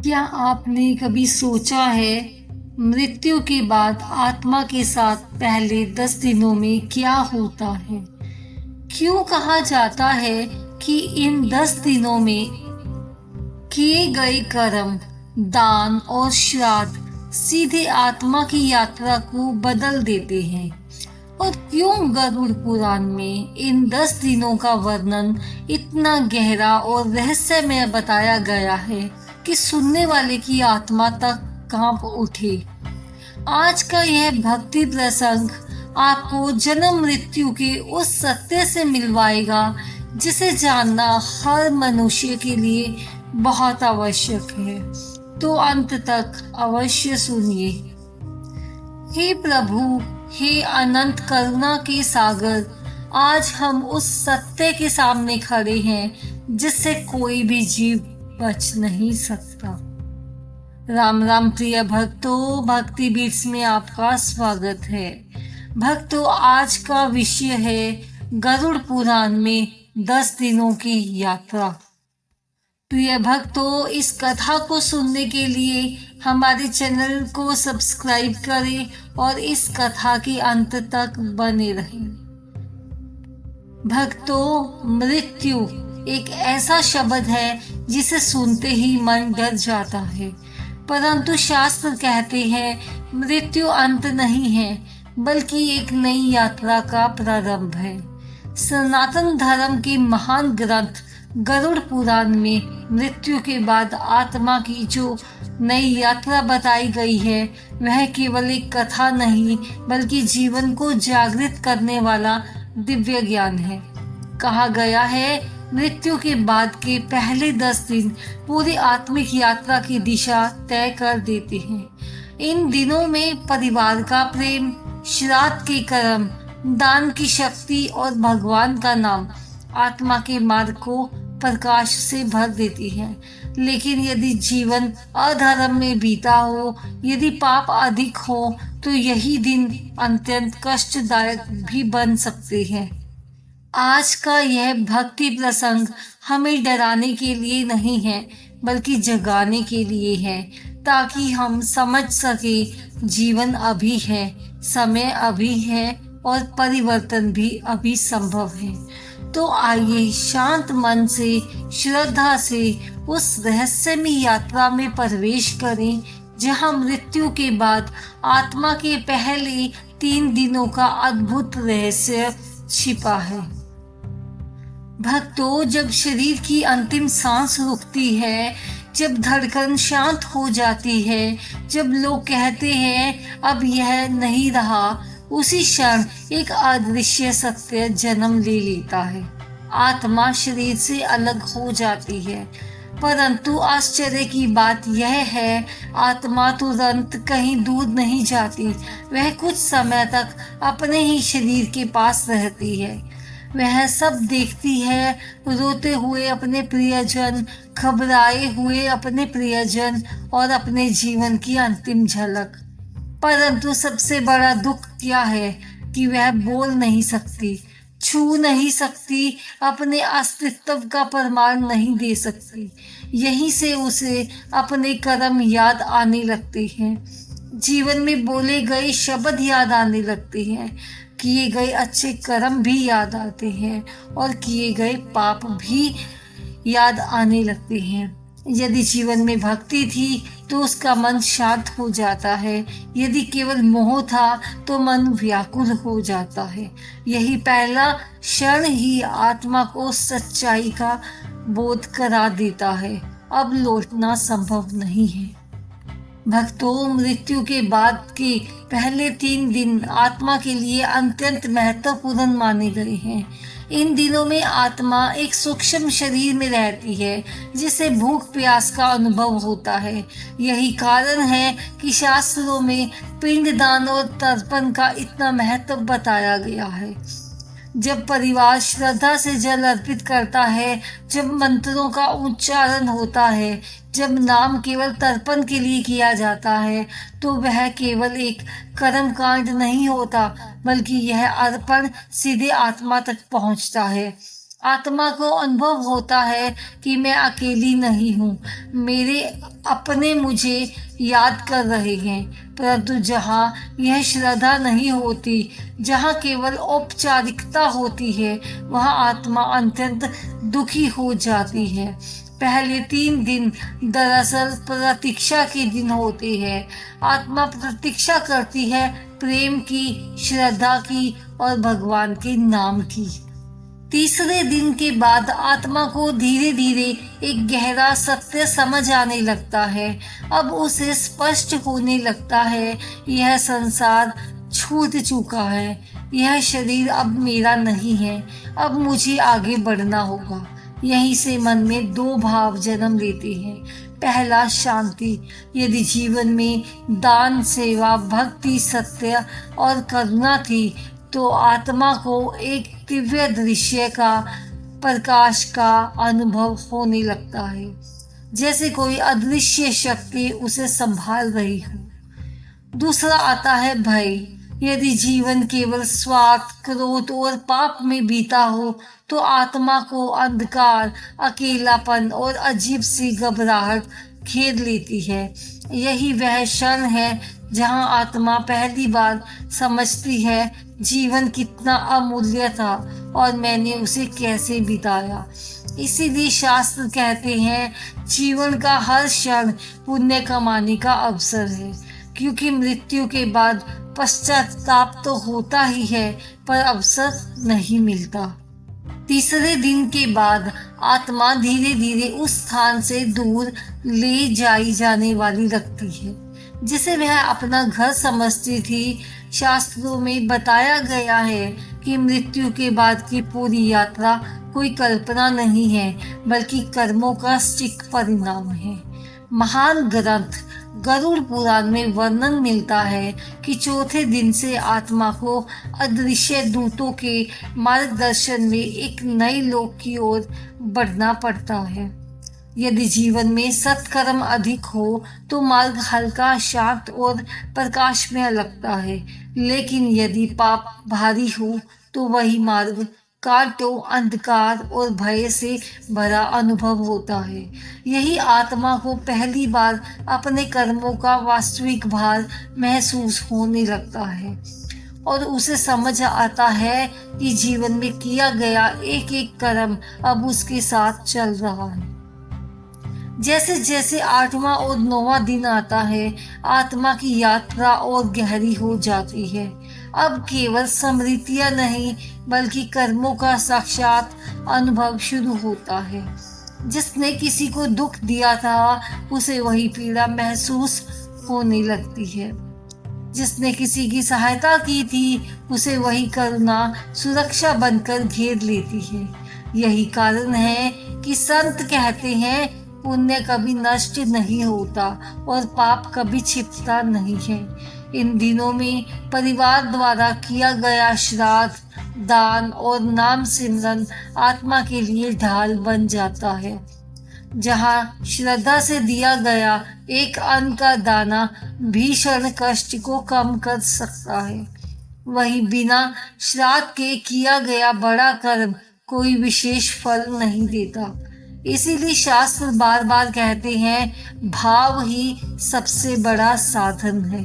क्या आपने कभी सोचा है मृत्यु के बाद आत्मा के साथ पहले 10 दिनों में क्या होता है? क्यों कहा जाता है कि इन 10 दिनों में किए गए कर्म, दान और श्राद्ध सीधे आत्मा की यात्रा को बदल देते हैं? और क्यों गरुड़ पुराण में इन 10 दिनों का वर्णन इतना गहरा और रहस्यमय बताया गया है कि सुनने वाले की आत्मा तक कांप उठे? आज का यह भक्ति प्रसंग आपको जन्म मृत्यु के उस सत्य से मिलवाएगा जिसे जानना हर मनुष्य के लिए बहुत आवश्यक है। तो अंत तक अवश्य सुनिए। हे प्रभु, हे अनंत करुणा के सागर, आज हम उस सत्य के सामने खड़े हैं जिससे कोई भी जीव बच नहीं सकता। राम राम प्रिय भक्तों, भक्ति बीट्स में आपका स्वागत है। भक्तों, आज का विषय है गरुड़ पुराण में 10 दिनों की यात्रा। प्रिय भक्तों, इस कथा को सुनने के लिए हमारे चैनल को सब्सक्राइब करें और इस कथा के अंत तक बने रहें। भक्तों, मृत्यु एक ऐसा शब्द है जिसे सुनते ही मन डर जाता है, परंतु शास्त्र कहते हैं मृत्यु अंत नहीं है बल्कि एक नई यात्रा का प्रारंभ है। सनातन धर्म के महान ग्रंथ गरुड़ पुराण में मृत्यु के बाद आत्मा की जो नई यात्रा बताई गई है वह केवल एक कथा नहीं बल्कि जीवन को जागृत करने वाला दिव्य ज्ञान है। कहा गया है मृत्यु के बाद के पहले 10 दिन पूरी आत्मिक यात्रा की दिशा तय कर देते हैं। इन दिनों में परिवार का प्रेम, श्राद्ध के कर्म, दान की शक्ति और भगवान का नाम आत्मा के मार्ग को प्रकाश से भर देती है। लेकिन यदि जीवन अधर्म में बीता हो, यदि पाप अधिक हो, तो यही दिन अत्यंत कष्टदायक भी बन सकते हैं। आज का यह भक्ति प्रसंग हमें डराने के लिए नहीं है बल्कि जगाने के लिए है, ताकि हम समझ सके जीवन अभी है, समय अभी है और परिवर्तन भी अभी संभव है। तो आइए शांत मन से, श्रद्धा से उस रहस्यमयी यात्रा में प्रवेश करें जहां मृत्यु के बाद आत्मा के पहले 3 दिनों का अद्भुत रहस्य छिपा है। भक्तों, जब शरीर की अंतिम सांस रुकती है, जब धड़कन शांत हो जाती है, जब लोग कहते हैं अब यह नहीं रहा, उसी क्षण एक अदृश्य सत्य जन्म ले लेता है। आत्मा शरीर से अलग हो जाती है, परंतु आश्चर्य की बात यह है आत्मा तुरंत कहीं दूर नहीं जाती। वह कुछ समय तक अपने ही शरीर के पास रहती है। वह सब देखती है, रोते हुए अपने प्रियजन, घबराए हुए अपने प्रियजन और अपने जीवन की अंतिम झलक। परंतु सबसे बड़ा दुख क्या है कि वह बोल नहीं सकती, छू नहीं सकती, अपने अस्तित्व का प्रमाण नहीं दे सकती। यहीं से उसे अपने कर्म याद आने लगते हैं, जीवन में बोले गए शब्द याद आने लगते हैं, किए गए अच्छे कर्म भी याद आते हैं और किए गए पाप भी याद आने लगते हैं। यदि जीवन में भक्ति थी तो उसका मन शांत हो जाता है, यदि केवल मोह था तो मन व्याकुल हो जाता है। यही पहला क्षण ही आत्मा को सच्चाई का बोध करा देता है, अब लौटना संभव नहीं है। भक्तों, मृत्यु के बाद के पहले 3 दिन आत्मा के लिए अत्यंत महत्वपूर्ण माने गए हैं। इन दिनों में आत्मा एक सूक्ष्म शरीर में रहती है जिसे भूख प्यास का अनुभव होता है। यही कारण है कि शास्त्रों में पिंडदान और तर्पण का इतना महत्व बताया गया है। जब परिवार श्रद्धा से जल अर्पित करता है, जब मंत्रों का उच्चारण होता है, जब नाम केवल तर्पण के लिए किया जाता है, तो वह केवल एक कर्म कांड नहीं होता बल्कि यह अर्पण सीधे आत्मा तक पहुंचता है। आत्मा को अनुभव होता है कि मैं अकेली नहीं हूँ, मेरे अपने मुझे याद कर रहे हैं। परंतु जहाँ यह श्रद्धा नहीं होती, जहाँ केवल औपचारिकता होती है, वहाँ आत्मा अत्यंत दुखी हो जाती है। पहले 3 दिन दरअसल प्रतीक्षा के दिन होते हैं। आत्मा प्रतीक्षा करती है प्रेम की, श्रद्धा की और भगवान के नाम की। तीसरे दिन के बाद आत्मा को धीरे धीरे एक गहरा सत्य समझ आने लगता है। अब उसे स्पष्ट होने लगता है, यह संसार छूट चुका है, यह शरीर अब मेरा नहीं है, अब मुझे आगे बढ़ना होगा। यहीं से मन में 2 भाव जन्म लेते हैं। पहला, शांति। यदि जीवन में दान, सेवा, भक्ति, सत्य और करुणा थी, तो आत्मा को एक दिव्य दृश्य का, प्रकाश का अनुभव होने लगता है, जैसे कोई अदृश्य शक्ति उसे संभाल रही हो। दूसरा आता है भय। यदि जीवन केवल स्वार्थ, क्रोध और पाप में बीता हो, तो आत्मा को अंधकार, अकेलापन और अजीब सी घबराहट घेर लेती है। यही वह क्षण है जहां आत्मा पहली बार समझती है जीवन कितना अमूल्य था और मैंने उसे कैसे बिताया। इसीलिए शास्त्र कहते हैं, जीवन का हर क्षण पुण्य कमाने का अवसर है, क्योंकि मृत्यु के बाद पश्चाताप तो होता ही है, पर अवसर नहीं मिलता। तीसरे दिन के बाद आत्मा धीरे धीरे उस स्थान से दूर ले जाई जाने वाली लगती है, जिसे वह अपना घर समझती थी। शास्त्रों में बताया गया है कि मृत्यु के बाद की पूरी यात्रा कोई कल्पना नहीं है, बल्कि कर्मों का सटीक परिणाम है। महान ग्रंथ गरुड़ पुराण में वर्णन मिलता है कि चौथे दिन से आत्मा को अदृश्य दूतों के मार्गदर्शन में एक नए लोक की ओर बढ़ना पड़ता है। यदि जीवन में सत्कर्म अधिक हो तो मार्ग हल्का, शांत और प्रकाशमय लगता है, लेकिन यदि पाप भारी हो तो वही मार्ग कांटों, अंधकार और भय से भरा अनुभव होता है। यही आत्मा को पहली बार अपने कर्मों का वास्तविक भार महसूस होने लगता है और उसे समझ आता है कि जीवन में किया गया एक एक कर्म अब उसके साथ चल रहा है। जैसे जैसे 8वां और 9वां दिन आता है, आत्मा की यात्रा और गहरी हो जाती है। अब केवल स्मृतियां नहीं, बल्कि कर्मों का साक्षात अनुभव शुरू होता है। जिसने किसी को दुख दिया था, उसे वही पीड़ा महसूस होने लगती है। जिसने किसी की सहायता की थी, उसे वही करुणा सुरक्षा बनकर घेर लेती है। यही कारण है कि संत कहते हैं, पुण्य कभी नष्ट नहीं होता और पाप कभी छिपता नहीं है। इन दिनों में परिवार द्वारा किया गया श्राद्ध, दान और नाम सिमरन आत्मा के लिए ढाल बन जाता है। जहाँ श्रद्धा से दिया गया एक अन्न का दाना भीषण कष्ट को कम कर सकता है, वही बिना श्राद्ध के किया गया बड़ा कर्म कोई विशेष फल नहीं देता। इसीलिए शास्त्र बार बार कहते हैं, भाव ही सबसे बड़ा साधन है।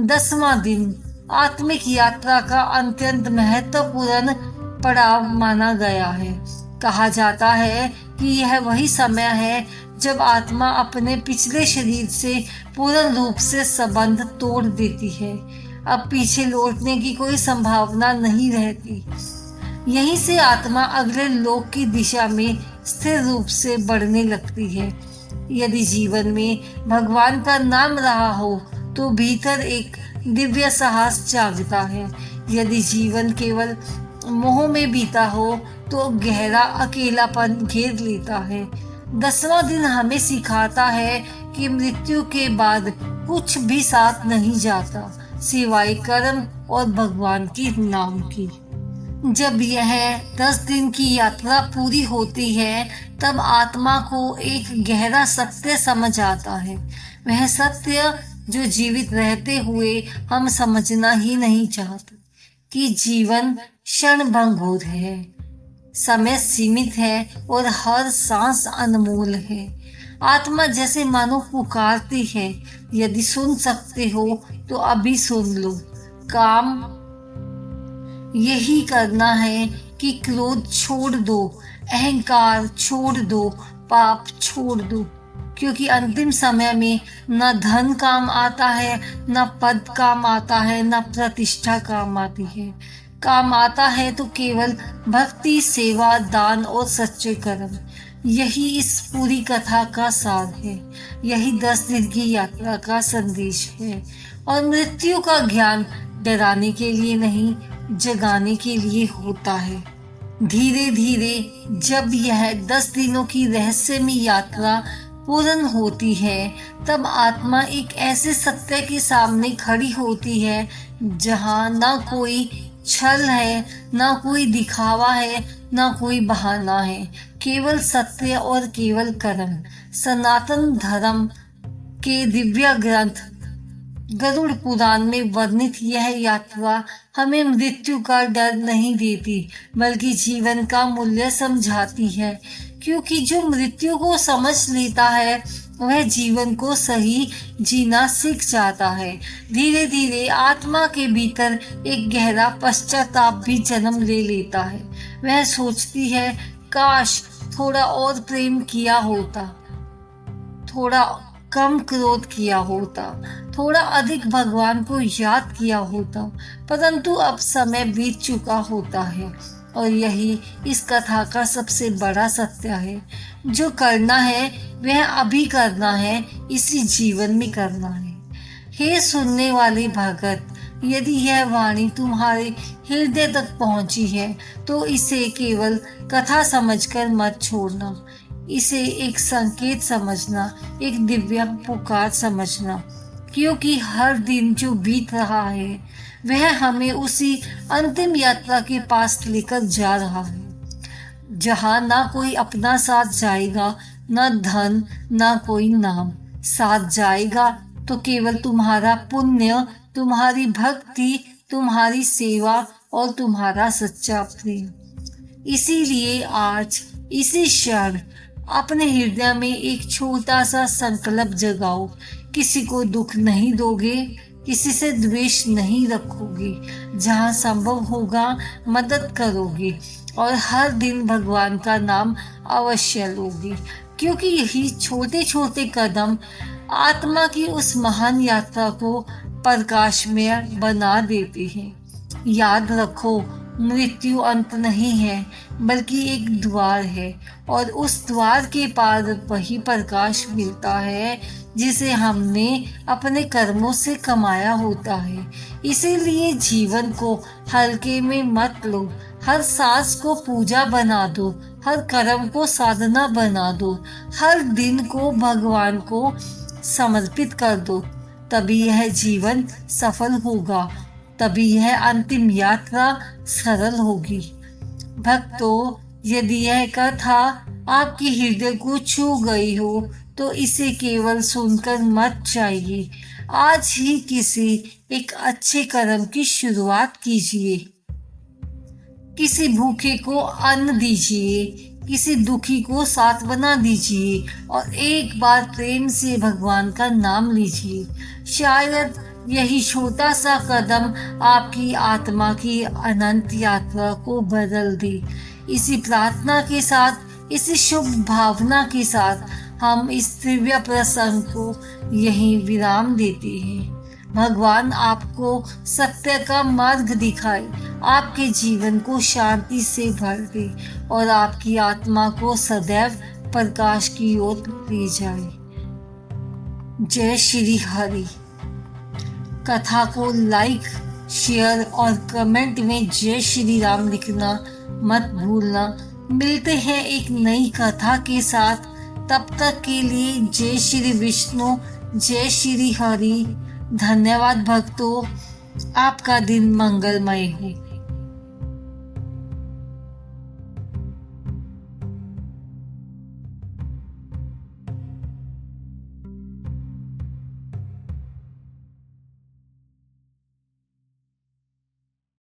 10वां दिन आत्मिक यात्रा का अत्यंत महत्वपूर्ण पड़ाव माना गया है। कहा जाता है कि यह वही समय है जब आत्मा अपने पिछले शरीर से पूर्ण रूप से संबंध तोड़ देती है। अब पीछे लौटने की कोई संभावना नहीं रहती। यहीं से आत्मा अगले लोक की दिशा में स्थिर रूप से बढ़ने लगती है। यदि जीवन में भगवान का नाम रहा हो तो भीतर एक दिव्य साहस जागता है। यदि जीवन केवल मोह में बीता हो तो गहरा अकेलापन घेर लेता है। 10वां दिन हमें सिखाता है कि मृत्यु के बाद कुछ भी साथ नहीं जाता, सिवाय कर्म और भगवान के नाम की। जब यह 10 दिन की यात्रा पूरी होती है, तब आत्मा को एक गहरा सत्य समझ आता है। वह सत्य जो जीवित रहते हुए हम समझना ही नहीं चाहते, कि जीवन क्षण भंगुर है। समय सीमित है और हर सांस अनमोल है। आत्मा जैसे मानो पुकारती है, यदि सुन सकते हो तो अभी सुन लो। काम यही करना है कि क्रोध छोड़ दो, अहंकार छोड़ दो, पाप छोड़ दो, क्योंकि अंतिम समय में न धन काम आता है, न पद काम आता है, न प्रतिष्ठा काम आती है। काम आता है तो केवल भक्ति, सेवा, दान और सच्चे कर्म। यही इस पूरी कथा का सार है। यही 10 दिन की यात्रा का संदेश है। और मृत्यु का ज्ञान डराने के लिए नहीं, जगाने के लिए होता है। धीरे धीरे जब यह 10 दिनों की रहस्यमय यात्रा पूर्ण होती है, तब आत्मा एक ऐसे सत्य के सामने खड़ी होती है जहाँ ना कोई छल है, ना कोई दिखावा है, ना कोई बहाना है, केवल सत्य और केवल कर्म। सनातन धर्म के दिव्य ग्रंथ गरुड़ पुराण में वर्णित यह यात्रा हमें मृत्यु का डर नहीं देती, बल्कि जीवन का मूल्य समझाती है। क्योंकि जो मृत्यु को समझ लेता है वह जीवन को सही जीना सीख जाता है। धीरे धीरे आत्मा के भीतर एक गहरा पश्चाताप भी जन्म ले लेता है। वह सोचती है, काश थोड़ा और प्रेम किया होता, थोड़ा कम क्रोध किया होता, थोड़ा अधिक भगवान को याद किया होता, परंतु अब समय बीत चुका होता है। और यही इस कथा का सबसे बड़ा सत्य है। जो करना है वह अभी करना है, इसी जीवन में करना है। हे सुनने वाले भगत, यदि यह वाणी तुम्हारे हृदय तक पहुंची है तो इसे केवल कथा समझकर मत छोड़ना। इसे एक संकेत समझना, एक दिव्य पुकार समझना, क्योंकि हर दिन जो बीत रहा है वह हमें उसी अंतिम यात्रा के पास लेकर जा रहा है, जहाँ ना कोई अपना साथ जाएगा, ना धन, ना कोई नाम। साथ जाएगा तो केवल तुम्हारा पुण्य, तुम्हारी भक्ति, तुम्हारी सेवा और तुम्हारा सच्चा प्रेम। इसीलिए आज इसी क्षण अपने हृदय में एक छोटा सा संकल्प जगाओ। किसी को दुख नहीं दोगे, किसी से द्वेष नहीं रखोगे, जहाँ संभव होगा मदद करोगे और हर दिन भगवान का नाम अवश्य लोगे, क्योंकि यही छोटे छोटे कदम आत्मा की उस महान यात्रा को प्रकाशमय बना देते हैं। याद रखो, मृत्यु अंत नहीं है, बल्कि एक द्वार है, और उस द्वार के पार वही प्रकाश मिलता है जिसे हमने अपने कर्मों से कमाया होता है। इसीलिए जीवन को हल्के में मत लो। हर सांस को पूजा बना दो, हर कर्म को साधना बना दो, हर दिन को भगवान को समर्पित कर दो। तभी यह जीवन सफल होगा, तभी यह अंतिम यात्रा सरल होगी। भक्तों, यदि यह कथा आपके हृदय को छू गई हो तो इसे केवल सुनकर मत जाइए। आज ही किसी एक अच्छे कर्म की शुरुआत कीजिए। किसी भूखे को अन्न दीजिए, किसी दुखी को सांत्वना दीजिए और एक बार प्रेम से भगवान का नाम लीजिए। शायद यही छोटा सा कदम आपकी आत्मा की अनंत यात्रा को बदल दे। इसी प्रार्थना के साथ, इसी शुभ भावना के साथ हम इस दिव्य प्रसंग को यहीं विराम देते हैं। भगवान आपको सत्य का मार्ग दिखाए, आपके जीवन को शांति से भर दे और आपकी आत्मा को सदैव प्रकाश की ओर ले जाए। जय श्री हरि। कथा को लाइक, शेयर और कमेंट में जय श्री राम लिखना मत भूलना। मिलते हैं एक नई कथा के साथ। तब तक के लिए जय श्री विष्णु, जय श्री हरि। धन्यवाद भक्तों, आपका दिन मंगलमय हो।